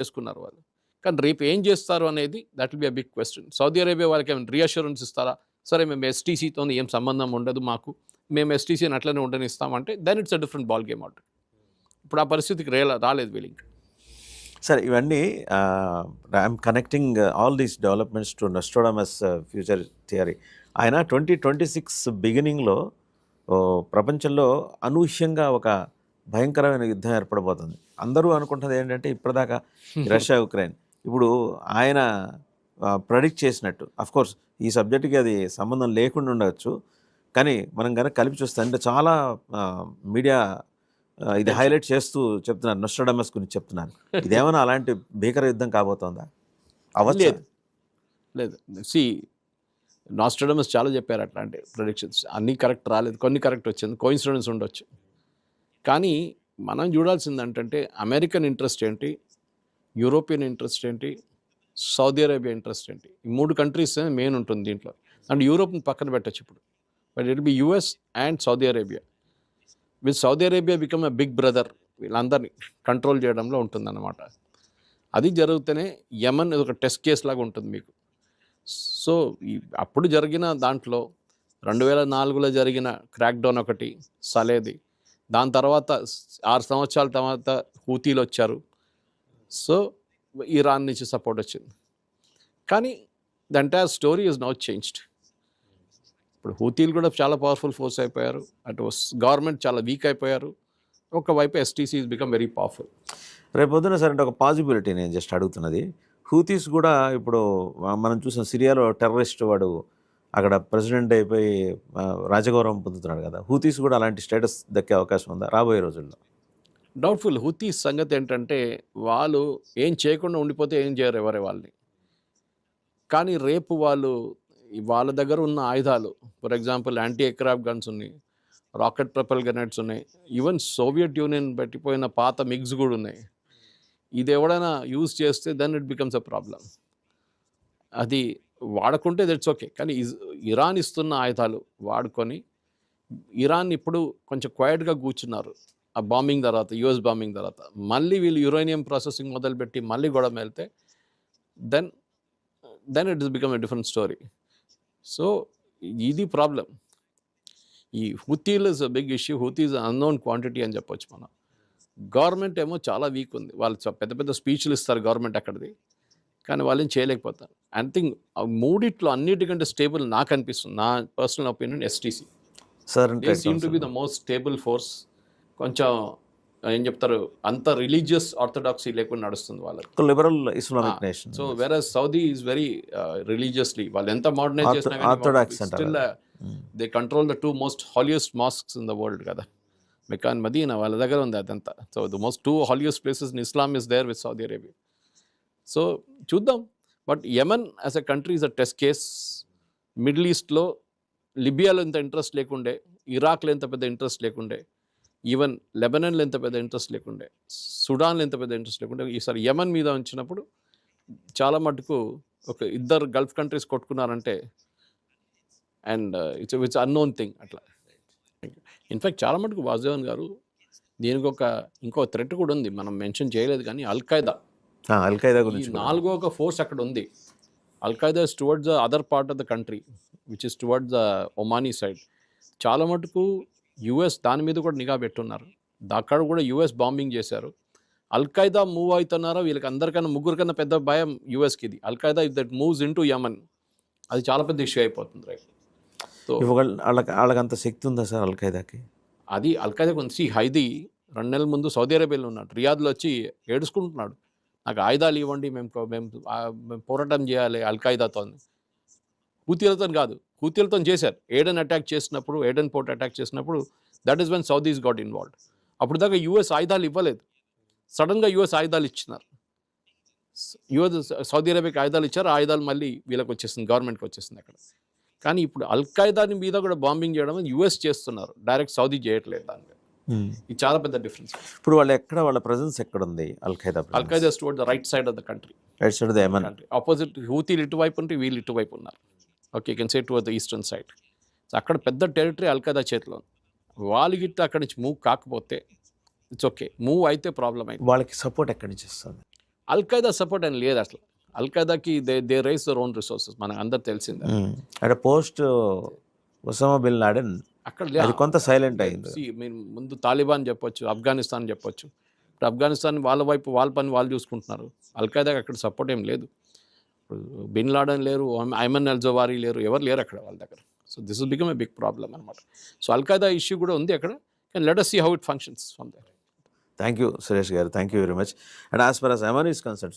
చేసుకున్నారు వాళ్ళు. కానీ రేపు ఏం చేస్తారు అనేది that will be a big question. Saudi Arabia వాళ్ళకి ఏమైనా రీఅష్యూరెన్స్ ఇస్తారా? సరే మేము ఎస్టీసీతోని ఏం సంబంధం ఉండదు మాకు, మేము ఎస్టీసీని అట్లనే ఉండనిస్తామంటే then it's a different ball game out. ఇప్పుడు ఆ పరిస్థితికి రాలేదు వీళ్ళు ఇంకా. సరే, ఇవన్నీ I'm connecting all these developments to Nostradamus future theory. ఆయన 2026 బిగినింగ్లో ప్రపంచంలో అనూహ్యంగా ఒక భయంకరమైన యుద్ధం ఏర్పడబోతుంది. అందరూ అనుకుంటున్నది ఏంటంటే ఇప్పటిదాకా రష్యా ఉక్రెయిన్, ఇప్పుడు ఆయన ప్రెడిక్ట్ చేసినట్టు, అఫ్కోర్స్ ఈ సబ్జెక్ట్కి అది సంబంధం లేకుండా ఉండవచ్చు, కానీ మనం కనుక కలిపి చూస్తే అంటే చాలా మీడియా ఇది హైలైట్ చేస్తూ చెప్తున్నారు, నోస్ట్రాడమస్ గురించి చెప్తున్నారు. ఇదేమైనా అలాంటి భీకర యుద్ధం కాబోతోందా? అవ్వచ్చు. లేదు సి నాస్ట్రాడమస్ చాలా చెప్పారు అట్లాంటి ప్రెడిక్షన్స్. అన్నీ కరెక్ట్ రాలేదు, కొన్ని కరెక్ట్ వచ్చింది, కోయిన్సిడెన్స్ ఉండొచ్చు. కానీ మనం చూడాల్సింది ఏంటంటే అమెరికన్ ఇంట్రెస్ట్ ఏంటి, యూరోపియన్ ఇంట్రెస్ట్ ఏంటి, సౌదీ అరేబియా ఇంట్రెస్ట్ ఏంటి. ఈ 3 కంట్రీస్ మెయిన్ ఉంటుంది దీంట్లో. అండ్ యూరోప్ని పక్కన పెట్టచ్చు ఇప్పుడు. But it be US and Saudi Arabia. With Saudi Arabia become a big brother, వీళ్ళందరినీ కంట్రోల్ చేయడంలో ఉంటుందన్నమాట. అది జరిగితేనే యమన్ ఒక టెస్ట్ కేస్ లాగా ఉంటుంది మీకు. సో అప్పుడు జరిగిన దాంట్లో 2004లో జరిగిన క్రాక్ డౌన్ ఒకటి సలేది, దాని తర్వాత 6 సంవత్సరాల తర్వాత హూతీలు వచ్చారు. సో ఇరాన్ నుంచి సపోర్ట్ వచ్చింది. కానీ the entire story is now changed. ఇప్పుడు హూతీలు కూడా చాలా పవర్ఫుల్ ఫోర్స్ అయిపోయారు, అటు గవర్నమెంట్ చాలా వీక్ అయిపోయారు, ఒకవైపు STC is become very powerful. రేపు పొద్దున సరే అంటే ఒక పాజిబిలిటీ నేను జస్ట్ అడుగుతున్నది, హూతీస్ కూడా ఇప్పుడు మనం చూసిన సిరియాలో టెర్రరిస్ట్ వాడు అక్కడ ప్రెసిడెంట్ అయిపోయి రాజగౌరవం పొందుతున్నాడు కదా, హూతీస్ కూడా అలాంటి స్టేటస్ దక్కే అవకాశం ఉందా రాబోయే రోజుల్లో? డౌట్ఫుల్. హూతీస్ సంగతి ఏంటంటే వాళ్ళు ఏం చేయకుండా ఉండిపోతే ఏం చేయరు ఎవరే వాళ్ళని. కానీ రేపు వాళ్ళ దగ్గర ఉన్న ఆయుధాలు, for example anti aircraft guns ఉన్నాయి, రాకెట్ ప్రొపెల్ గ్రెనేడ్స్ ఉన్నాయి, ఈవెన్ సోవియట్ యూనియన్ పెట్టిపోయిన పాత మిగ్స్ కూడా ఉన్నాయి. ఇది ఎవడైనా యూజ్ చేస్తే then it becomes a problem. అది వాడకుంటే దట్స్ ఓకే, కానీ ఇరాన్ ఇస్తున్న ఆయుధాలు వాడుకొని ఇరాన్ ఇప్పుడు కొంచెం క్వైట్గా కూర్చున్నారు. ఆ బాంబింగ్ తర్వాత, యుఎస్ బాంబింగ్ తర్వాత మళ్ళీ వీళ్ళు యురేనియం ప్రాసెసింగ్ మొదలుపెట్టి మళ్ళీ గొడవ వెళ్తే then it is become a different story. So ఇది ప్రాబ్లం. ఈ హూతీలు is a big issue. Houthis unknown quantity అని చెప్పొచ్చు మనం. గవర్నమెంట్ ఏమో చాలా వీక్ ఉంది. వాళ్ళు పెద్ద పెద్ద స్పీచ్లు ఇస్తారు గవర్నమెంట్ అక్కడిది, కానీ వాళ్ళు ఏం చేయలేకపోతారు. ఐ థింక్ మూడిట్లో అన్నిటికంటే స్టేబుల్ నాకు అనిపిస్తుంది, నా personal opinion, STC. They seem to be the most stable force. కొంచెం ఏం చెప్తారు, అంత రిలీజియస్ ఆర్థోడాక్సీ లేకుండా నడుస్తుంది వాళ్ళకి, liberal Islamic nation. So whereas Saudi is very religiously, వాళ్ళు ఎంత మోడర్నైజ్ చేసినా still they control the 2 most holiest mosques in the world కదా, మెక్కా అండ్ మదీనా వాళ్ళ దగ్గర ఉంది అదంతా. So the most 2 holiest places in Islam is there with Saudi Arabia. So చూద్దాం. But Yemen as a country is a test case. Middle ఈస్ట్లో లిబియాలో ఎంత interest లేకుండే, ఇరాక్లో ఎంత పెద్ద ఇంట్రెస్ట్ లేకుండే, ఈవెన్ లెబనాన్లో ఎంత పెద్ద ఇంట్రెస్ట్ లేకుండే, సుడాన్లో ఎంత పెద్ద ఇంట్రెస్ట్ లేకుండే, ఈసారి యెమెన్ మీద ఉంచినప్పుడు చాలా మటుకు ఒక ఇద్దరు గల్ఫ్ కంట్రీస్ కొట్టుకున్నారంటే, అండ్ ఇట్స్ అన్నోన్ థింగ్ అట్లా. ఇన్ఫ్యాక్ట్ చాలా మటుకు వాసుదేవన్ గారు దీనికి ఇంకో థ్రెట్ కూడా ఉంది, మనం మెన్షన్ చేయలేదు కానీ అల్ఖైదా గురించి 4వ ఫోర్స్ అక్కడ ఉంది. Al-Qaeda is towards the other part of the country which is towards the Omani side. చాలా మటుకు యుఎస్ దాని మీద కూడా నిఘా పెట్టున్నారు. అక్కడ కూడా యుఎస్ బాంబింగ్ చేశారు. అల్ఖైదా మూవ్ అవుతున్నారా, వీళ్ళకి అందరికన్నా ముగ్గురికన్నా పెద్ద భయం యుఎస్కి ఇది. Al Qaeda if that moves into Yemen, అది చాలా పెద్ద ఇష్యూ అయిపోతుంది. రైట్, సో వాళ్ళకి అంత శక్తి ఉందా సార్ అల్ఖైదాకి? అది అల్ఖైదాకు ఉంది. హైదీ 2 నెలల ముందు సౌదీ అరేబియాలో ఉన్నాడు, రియాద్లో వచ్చి ఏడుచుకుంటున్నాడు, నాకు ఆయుధాలు ఇవ్వండి, మేము పోరాటం చేయాలి అల్ఖైదాతో. హూతీలతో కాదు, హూతీలతో చేశారు. ఏడెన్ అటాక్ చేసినప్పుడు, ఏడెన్ పోర్ట్ అటాక్ చేసినప్పుడు, that is when Saudis got involved. అప్పుడు దాకా యుఎస్ ఆయుధాలు ఇవ్వలేదు, సడన్గా యుఎస్ ఆయుధాలు ఇచ్చినారు. సౌదీ అరేబియాకి ఆయుధాలు ఇచ్చారు, ఆయుధాలు మళ్ళీ వీళ్ళకి వచ్చేసింది, గవర్నమెంట్కి వచ్చేసింది అక్కడ. కానీ ఇప్పుడు అల్ఖైదాని మీద కూడా బాంబింగ్ చేయడం యుఎస్ చేస్తున్నారు, డైరెక్ట్ సౌదీ చేయట్లేదు. దానికి ఇది చాలా పెద్ద డిఫరెన్స్. ఇప్పుడు వాళ్ళ ప్రెజెన్స్ ఎక్కడ ఉంది? Al Qaeda toward the right side of the country, right side of the Yemen. Opposite హూతీలు ఇటువైపు ఉంటే వీళ్ళు ఇటువైపు ఉన్నారు. Okay, can say toward the eastern side. So అక్కడ పెద్ద టెరిటరీ అల్ఖైదా చేతిలో ఉంది. వాళ్ళు గిట్ట అక్కడి నుంచి మూవ్ కాకపోతే ఇట్స్ ఓకే, మూవ్ అయితే ప్రాబ్లం అయింది. వాళ్ళకి సపోర్ట్ ఎక్కడి నుంచి వస్తుంది? అల్ఖైదా సపోర్ట్ అని లేదు అసలు. అల్ఖైదాకి they raise their own resources, మనకు అందరు తెలిసిందే. అంటే పోస్ట్ ఒసామా బిన్ లాడెన్ అక్కడ అది కొంత సైలెంట్ అయింది. మీరు ముందు తాలిబాన్ చెప్పొచ్చు, ఆఫ్ఘనిస్తాన్ చెప్పొచ్చు. ఇప్పుడు ఆఫ్ఘనిస్తాన్ వాళ్ళ వైపు వాళ్ళ పని వాళ్ళు చూసుకుంటున్నారు. అల్ఖైదాకి అక్కడ సపోర్ట్ ఏం లేదు. ఇప్పుడు బిన్ లాడెన్ లేరు, ఐమన్ అల్ జవారీ లేరు, ఎవరు లేరు అక్కడ వాళ్ళ దగ్గర. So this will become a big problem అనమాట. సో అల్ఖైదా ఇష్యూ కూడా ఉంది అక్కడ. Can let us see how it functions from there. Thank you Suresh garu, thank you very much. And as for as Yemen is concerned,